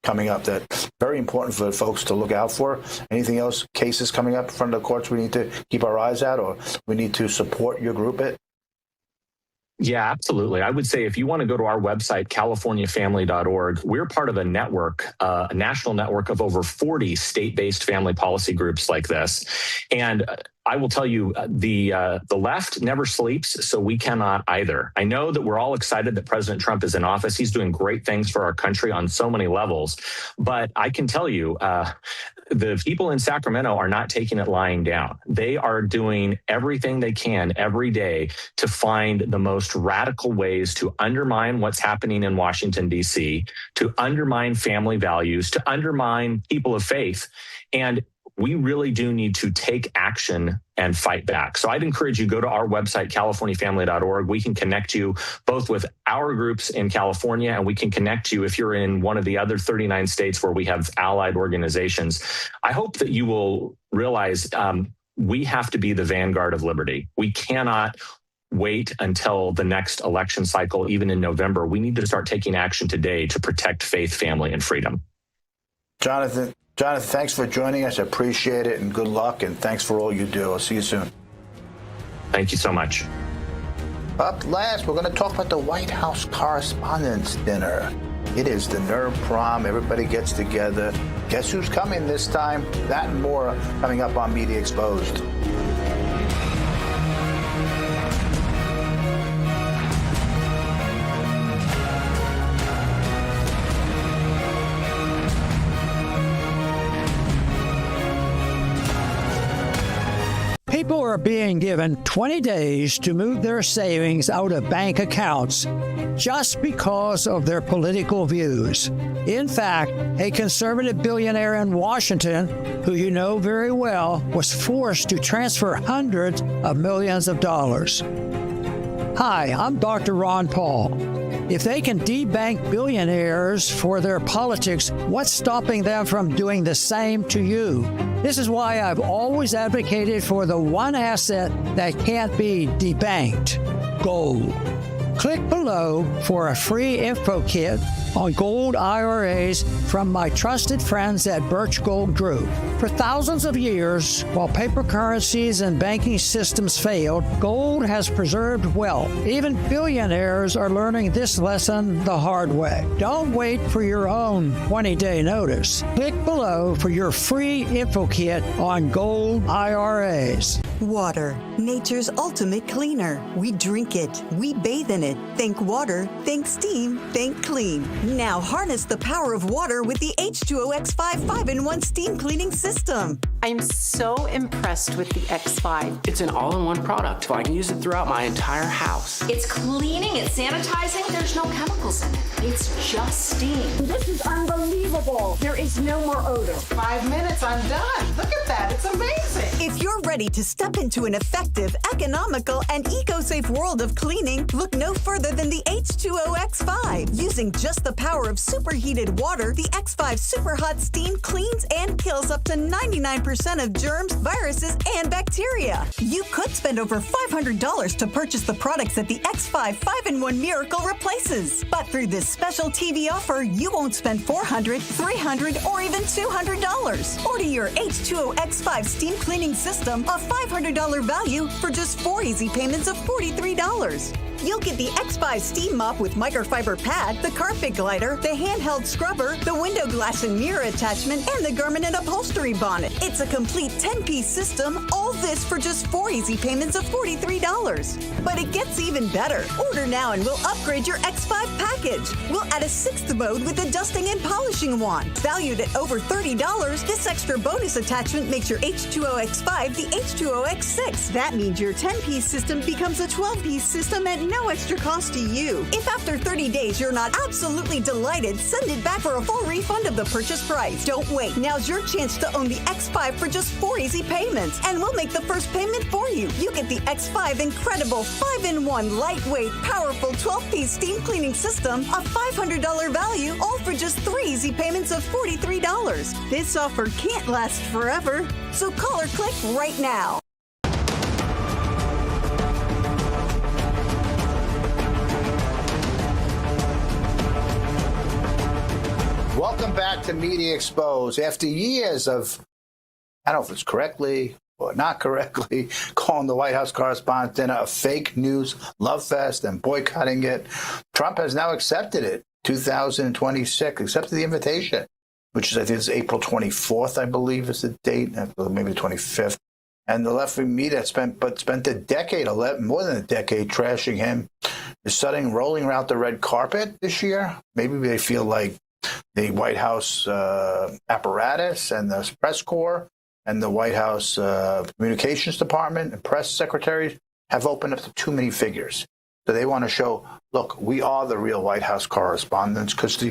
coming up that's very important for folks to look out for. Anything else, cases coming up in front of the courts we need to keep our eyes at, or we need to support your group at? Yeah, absolutely. I would say if you want to go to our website, californiafamily.org, we're part of a network, a national network of over 40 state-based family policy groups like this. And I will tell you, the left never sleeps, so we cannot either. I know that we're all excited that President Trump is in office. He's doing great things for our country on so many levels. But I can tell you, the people in Sacramento are not taking it lying down. They are doing everything they can every day to find the most radical ways to undermine what's happening in Washington, D.C., to undermine family values, to undermine people of faith. And we really do need to take action and fight back. So I'd encourage you, go to our website, californiafamily.org. We can connect you both with our groups in California, and we can connect you if you're in one of the other 39 states where we have allied organizations. I hope that you will realize we have to be the vanguard of liberty. We cannot wait until the next election cycle, even in November. We need to start taking action today to protect faith, family, and freedom. Jonathan, thanks for joining us. I appreciate it, and good luck, and thanks for all you do. I'll see you soon. Thank you so much. Up last, we're going to talk about the White House Correspondents' Dinner. It is the Nerve Prom. Everybody gets together. Guess who's coming this time? That and more coming up on Media Exposed. People are being given 20 days to move their savings out of bank accounts just because of their political views. In fact, a conservative billionaire in Washington, who you know very well, was forced to transfer hundreds of millions of dollars. Hi, I'm Dr. Ron Paul. If they can debank billionaires for their politics, what's stopping them from doing the same to you? This is why I've always advocated for the one asset that can't be debanked: gold. Click below for a free info kit on gold IRAs from my trusted friends at Birch Gold Group. For thousands of years, while paper currencies and banking systems failed, gold has preserved wealth. Even billionaires are learning this lesson the hard way. Don't wait for your own 20-day notice. Click below for your free info kit on gold IRAs. Water, nature's ultimate cleaner. We drink it. We bathe in it. Think water, think steam, think clean. Now harness the power of water with the H2O X5 5-in-1 steam cleaning system. I'm so impressed with the X5. It's an all-in-one product, so I can use it throughout my entire house. It's cleaning, it's sanitizing, there's no chemicals in it. It's just steam. This is unbelievable. There is no more odor. 5 minutes, I'm done. Look at that, it's amazing. If you're ready to step into an effective, economical, and eco-safe world of cleaning, look no further than the H2O X5. Using just the power of superheated water, the X5 Super Hot Steam cleans and kills up to 99% of germs, viruses, and bacteria. You could spend over $500 to purchase the products that the X5 5-in-1 Miracle replaces. But through this special TV offer, you won't spend $400, $300, or even $200. Order your H2O X5 steam cleaning system, a $500 value, for just 4 easy payments of $43. You'll get the X5 steam mop with microfiber pad, the carpet glider, the handheld scrubber, the window glass and mirror attachment, and the garment and upholstery bonnet. It's a complete 10-piece system, all this for just 4 easy payments of $43. But it gets even better. Order now and we'll upgrade your X5 package. We'll add a 6th mode with a dusting and polishing wand. Valued at over $30, this extra bonus attachment makes your H2O X5 the H2O X6. That means your 10-piece system becomes a 12-piece system at no extra cost to you. If after 30 days you're not absolutely delighted, send it back for a full refund of the purchase price. Don't wait. Now's your chance to own the X5 for just 4 easy payments, and we'll make the first payment for you. You get the X5 incredible 5-in-1 lightweight, powerful 12-piece steam cleaning system, a $500 value, all for just 3 easy payments of $43. This offer can't last forever, so call or click right now. Welcome back to Media Exposed. After years of, I don't know if it's correctly or not correctly, calling the White House Correspondents' Dinner a fake news love fest and boycotting it, Trump has now accepted it. 2026, accepted the invitation, which is, I think, it's April 24th, I believe, is the date, maybe the 25th. And the left-wing media spent a decade, more than a decade, trashing him. Is suddenly rolling around the red carpet this year. Maybe they feel like the White House apparatus and the press corps and the White House communications department and press secretaries have opened up to too many figures. So they want to show, look, we are the real White House correspondents, because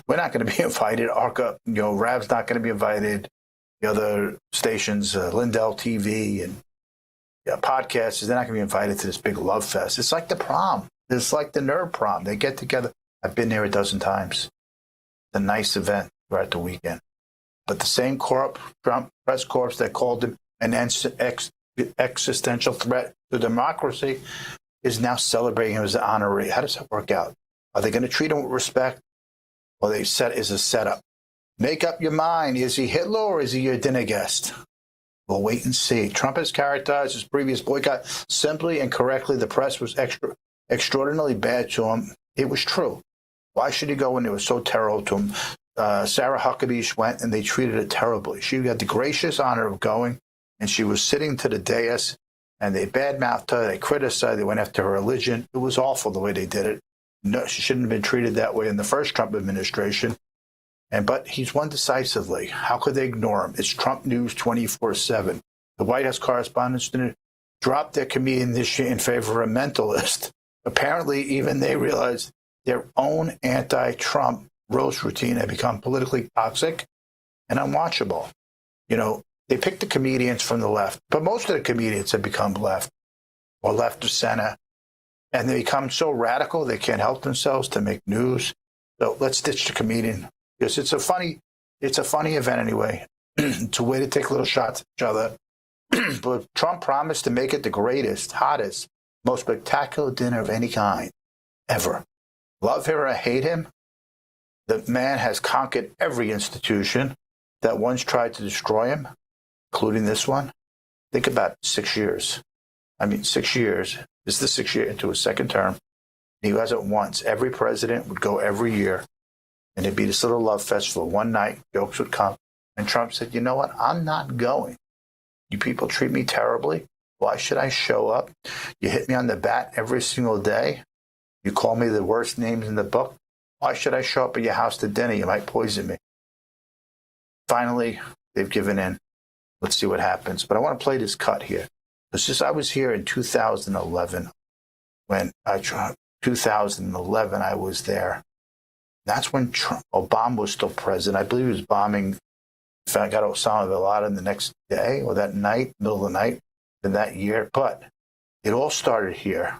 we're not going to be invited. Rav's not going to be invited. The other stations, Lindell TV and podcasts, they're not going to be invited to this big love fest. It's like the prom. It's like the nerd prom. They get together. I've been there a dozen times. It's a nice event throughout the weekend. But the same Trump press corps that called him an existential threat to democracy is now celebrating him as an honoree. How does that work out? Are they going to treat him with respect, or they set is a setup? Make up your mind. Is he Hitler or is he your dinner guest? We'll wait and see. Trump has characterized his previous boycott simply and correctly. The press was extraordinarily bad to him. It was true. Why should he go when it was so terrible to him? Sarah Huckabee went, and they treated her terribly. She had the gracious honor of going, and she was sitting to the dais, and they badmouthed her. They criticized. They went after her religion. It was awful the way they did it. No, she shouldn't have been treated that way in the first Trump administration. But he's won decisively. How could they ignore him? It's Trump News 24/7. The White House Correspondents didn't drop their comedian this year in favor of a mentalist. Apparently, even they realized their own anti-Trump roast routine had become politically toxic and unwatchable. They picked the comedians from the left, but most of the comedians have become left or left of center, and they become so radical they can't help themselves to make news. So let's ditch the comedian, because it's a funny event anyway. It's a way to take little shots at each other. But Trump promised to make it the greatest, hottest, most spectacular dinner of any kind ever. Love him or hate him, the man has conquered every institution that once tried to destroy him, including this one. Think about 6 years. 6 years. This is the 6th year into his second term. He hasn't once. Every president would go every year, and it'd be this little love fest for one night. Jokes would come. And Trump said, you know what? I'm not going. You people treat me terribly. Why should I show up? You hit me on the bat every single day. You call me the worst names in the book. Why should I show up at your house to dinner? You might poison me. Finally, they've given in. Let's see what happens. But I want to play this cut here. Because I was here in 2011. When 2011, I was there. That's when Obama was still president. I believe he was bombing. In fact, I got Osama bin Laden the next day or that night, middle of the night, in that year. But it all started here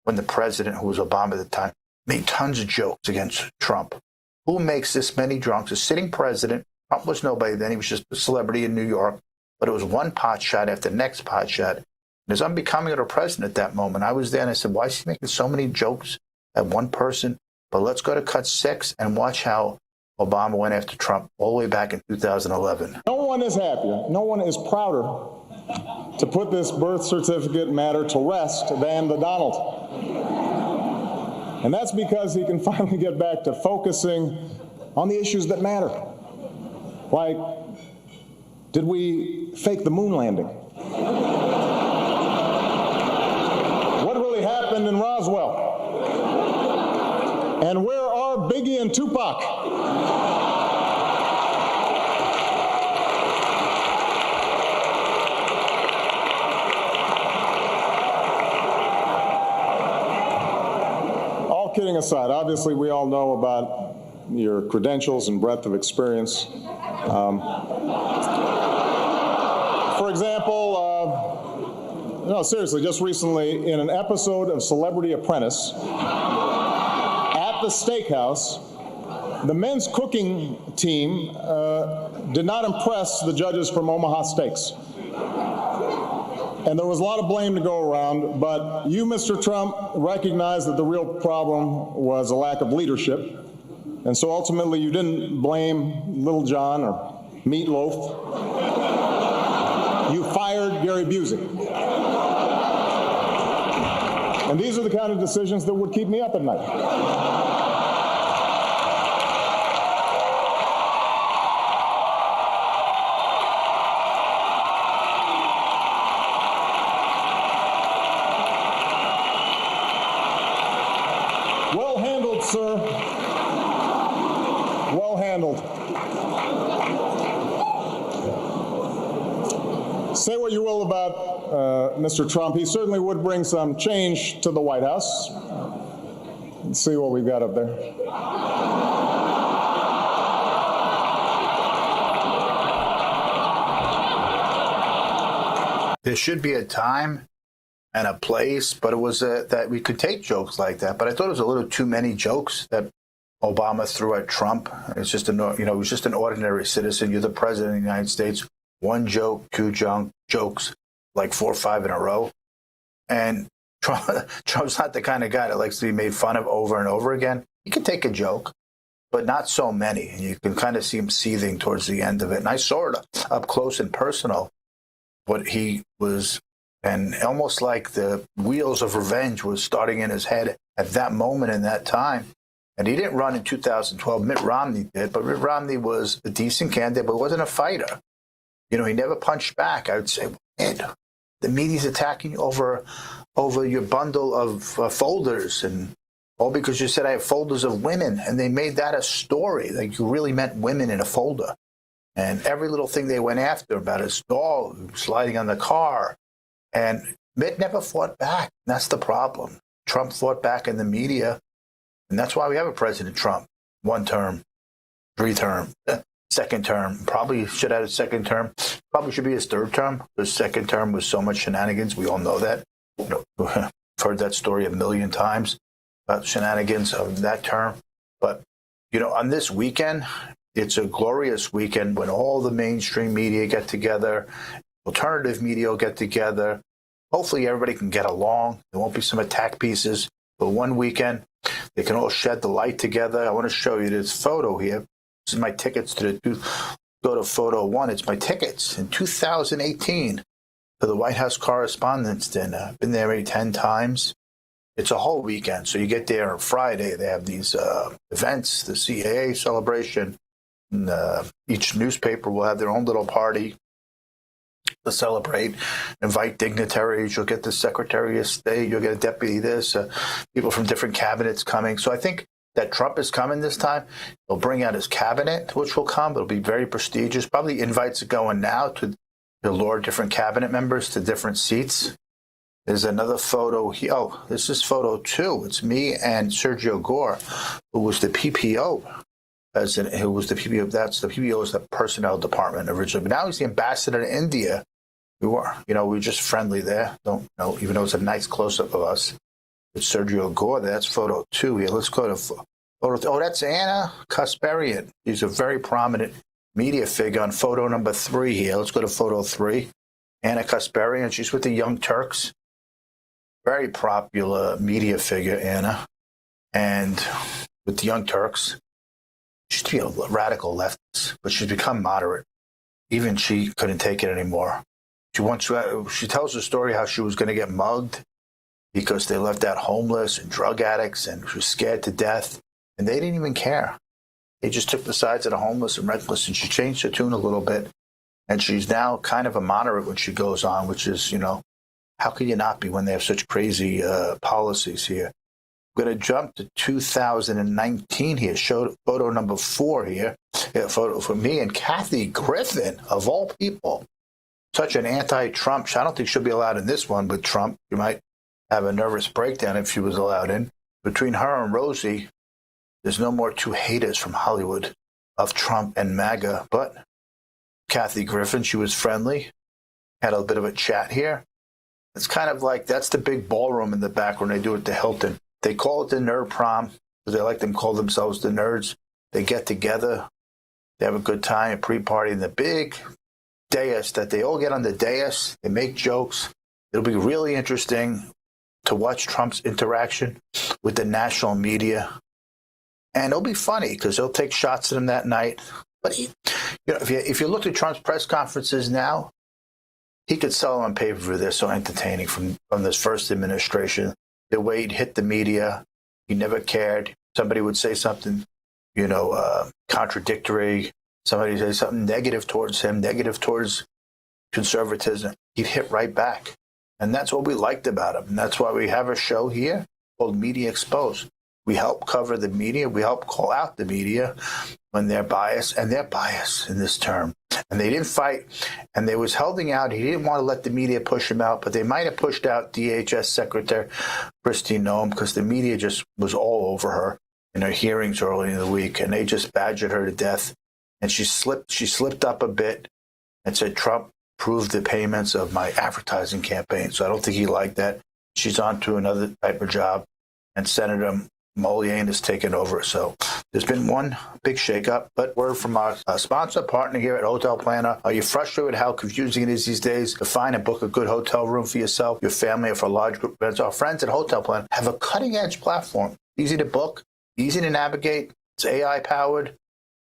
when the president, who was Obama at the time, made tons of jokes against Trump. Who makes this many drunks? A sitting president. Trump was nobody then. He was just a celebrity in New York. But it was one pot shot after the next pot shot. And as unbecoming of a president at that moment, I was there and I said, why is he making so many jokes at one person? But let's go to cut 6 and watch how Obama went after Trump all the way back in 2011. No one is happier, no one is prouder to put this birth certificate matter to rest than the Donald. And that's because he can finally get back to focusing on the issues that matter. Like, did we fake the moon landing? What really happened in Roswell? And where are Biggie and Tupac? All kidding aside, obviously we all know about your credentials and breadth of experience. For example, no, seriously, just recently in an episode of Celebrity Apprentice, at the steakhouse, the men's cooking team did not impress the judges from Omaha Steaks. And there was a lot of blame to go around, but you, Mr. Trump, recognized that the real problem was a lack of leadership. And so ultimately you didn't blame Little John or Meatloaf. You fired Gary Busey. And these are the kind of decisions that would keep me up at night. Well handled, sir. Well handled. Say what you will about Mr. Trump. He certainly would bring some change to the White House. Let's see what we've got up there. There should be a time and a place, but it was that we could take jokes like that. But I thought it was a little too many jokes that Obama threw at Trump. It's just he was just an ordinary citizen. You're the president of the United States. One joke, two jokes, like 4 or 5 in a row. And Trump's not the kind of guy that likes to be made fun of over and over again. He can take a joke, but not so many. And you can kind of see him seething towards the end of it. And I saw it up close and personal, what he was. And almost like the wheels of revenge was starting in his head at that moment in that time. And he didn't run in 2012. Mitt Romney did, but Mitt Romney was a decent candidate, but wasn't a fighter. He never punched back. I would say, Ed, the media's attacking you over your bundle of folders, and all because you said I have folders of women, and they made that a story, like you really meant women in a folder. And every little thing they went after about his dog sliding on the car. And Mitt never fought back. That's the problem. Trump fought back in the media. And that's why we have a President Trump. 1 term, 3 term, 2nd term. Probably should have a 2nd term. Probably should be his 3rd term. His 2nd term was so much shenanigans. We all know that. I've heard that story 1,000,000 times about shenanigans of that term. But, on this weekend, it's a glorious weekend when all the mainstream media get together. Alternative media will get together. Hopefully everybody can get along. There won't be some attack pieces. But one weekend, they can all shed the light together. I want to show you this photo here. This is my tickets go to photo 1. It's my tickets in 2018 for the White House Correspondents dinner. I've been there maybe 10 times. It's a whole weekend. So you get there on Friday. They have these events, the CAA celebration. And, each newspaper will have their own little party to celebrate, invite dignitaries. You'll get the Secretary of State. You'll get a deputy this, people from different cabinets coming. So I think that Trump is coming this time. He'll bring out his cabinet, which will come. It'll be very prestigious. Probably invites are going now to lure different cabinet members to different seats. There's another photo here. Oh, this is photo 2. It's me and Sergio Gore, who was the PPO. That's the PPO is the personnel department originally. But now he's the ambassador to India. We were just friendly there. Even though it's a nice close-up of us. It's Sergio Gore. That's photo 2 here. Let's go to photo. Oh, that's Anna Kasparian. She's a very prominent media figure on photo number 3 here. Let's go to photo 3. Anna Kasparian. She's with the Young Turks. Very popular media figure, Anna. And with the Young Turks. She used to be a radical leftist, but she's become moderate. Even she couldn't take it anymore. She tells the story how she was going to get mugged because they left out homeless and drug addicts, and she was scared to death. And they didn't even care. They just took the sides of the homeless and reckless, and she changed her tune a little bit. And she's now kind of a moderate when she goes on, which is, how can you not be when they have such crazy policies here? I'm going to jump to 2019 here. Show photo number 4 here. A photo for me and Kathy Griffin, of all people. Such an anti-Trump. I don't think she'll be allowed in this one with Trump. She might have a nervous breakdown if she was allowed in. Between her and Rosie, there's no more 2 haters from Hollywood of Trump and MAGA. But Kathy Griffin, she was friendly. Had a bit of a chat here. It's kind of like that's the big ballroom in the back when they do it at the Hilton. They call it the nerd prom because they like them call themselves the nerds. They get together. They have a good time, a pre-party in the big dais that they all get on the dais. They make jokes. It'll be really interesting to watch Trump's interaction with the national media and it'll be funny because they'll take shots at him that night. But if you look at Trump's press conferences now, he could sell them on pay-per-view. They're so entertaining from this first administration. The way he'd hit the media, he never cared. Somebody would say something, contradictory. Somebody would say something negative towards him, negative towards conservatism. He'd hit right back. And that's what we liked about him. And that's why we have a show here called Media Exposed. We help cover the media. We help call out the media when they're biased, and they're biased in this term. And they didn't fight, and they was holding out. He didn't want to let the media push him out, but they might have pushed out DHS Secretary Kristi Noem because the media just was all over her in her hearings early in the week, and they just badgered her to death. And she slipped up a bit and said, Trump approved the payments of my advertising campaign. So I don't think he liked that. She's on to another type of job, and Senator Mulliane has taken over. So there's been one big shakeup. But word from our sponsor partner here at Hotel Planner. Are you frustrated with how confusing it is these days to find and book a good hotel room for yourself, your family, or for a large group of events? Our friends at Hotel Planner have a cutting-edge platform. Easy to book, easy to navigate. It's AI-powered.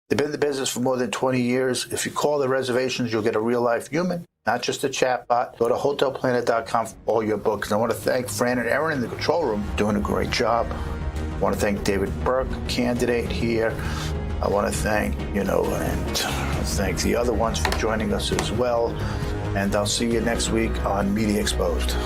They've been in the business for more than 20 years. If you call the reservations, you'll get a real-life human, not just a chatbot. Go to hotelplanet.com for all your books. And I want to thank Fran and Erin in the control room doing a great job. I want to thank David Burke, candidate here. I want to thank, and thank the other ones for joining us as well. And I'll see you next week on Media Exposed.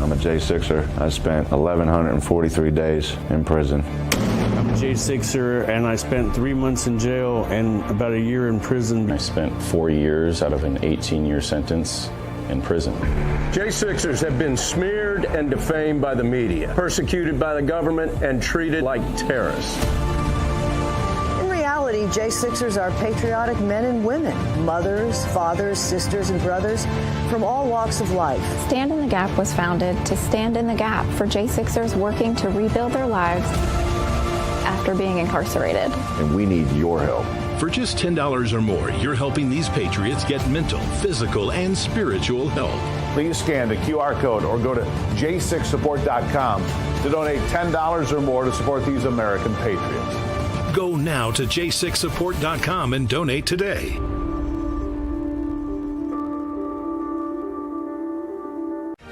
I'm a J6er. I spent 1,143 days in prison. I'm a J6er, and I spent 3 months in jail and about a year in prison. I spent 4 years out of an 18-year sentence in prison. J6ers have been smeared and defamed by the media, persecuted by the government, and treated like terrorists. In reality, J6ers are patriotic men and women, mothers, fathers, sisters, and brothers from all walks of life. Stand in the Gap was founded to stand in the gap for J6ers working to rebuild their lives after being incarcerated. And we need your help. For just $10 or more, you're helping these patriots get mental, physical, and spiritual help. Please scan the QR code or go to j6support.com to donate $10 or more to support these American patriots. Go now to j6support.com and donate today.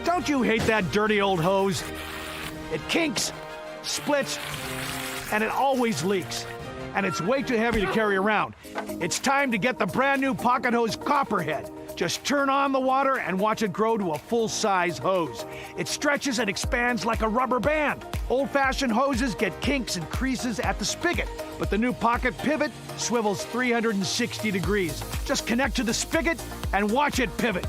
Don't you hate that dirty old hose? It kinks, splits, and it always leaks. And it's way too heavy to carry around. It's time to get the brand new Pocket Hose Copperhead. Just turn on the water and watch it grow to a full-size hose. It stretches and expands like a rubber band. Old-fashioned hoses get kinks and creases at the spigot, but the new Pocket Pivot swivels 360 degrees. Just connect to the spigot and watch it pivot.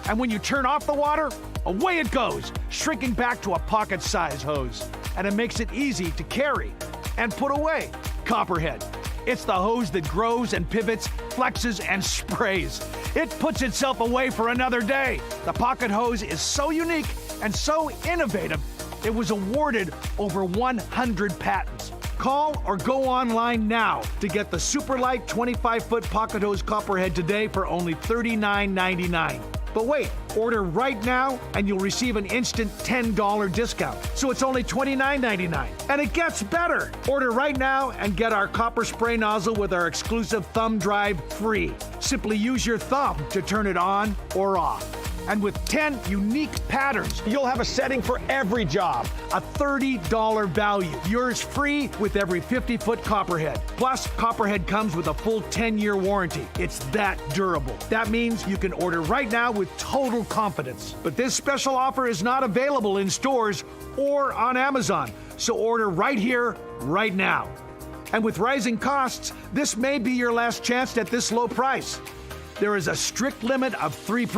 And when you turn off the water, away it goes, shrinking back to a pocket-size hose. And it makes it easy to carry and put away. Copperhead. It's the hose that grows and pivots, flexes, and sprays. It puts itself away for another day. The Pocket Hose is so unique and so innovative, it was awarded over 100 patents. Call or go online now to get the super light 25-foot Pocket Hose Copperhead today for only $39.99. But wait, order right now and you'll receive an instant $10 discount. So it's only $29.99. And it gets better. Order right now and get our copper spray nozzle with our exclusive thumb drive free. Simply use your thumb to turn it on or off. And with 10 unique patterns, you'll have a setting for every job. A $30 value. Yours free with every 50-foot Copperhead. Plus, Copperhead comes with a full 10-year warranty. It's that durable. That means you can order right now with total confidence. But this special offer is not available in stores or on Amazon. So order right here, right now. And with rising costs, this may be your last chance at this low price. There is a strict limit of 3 per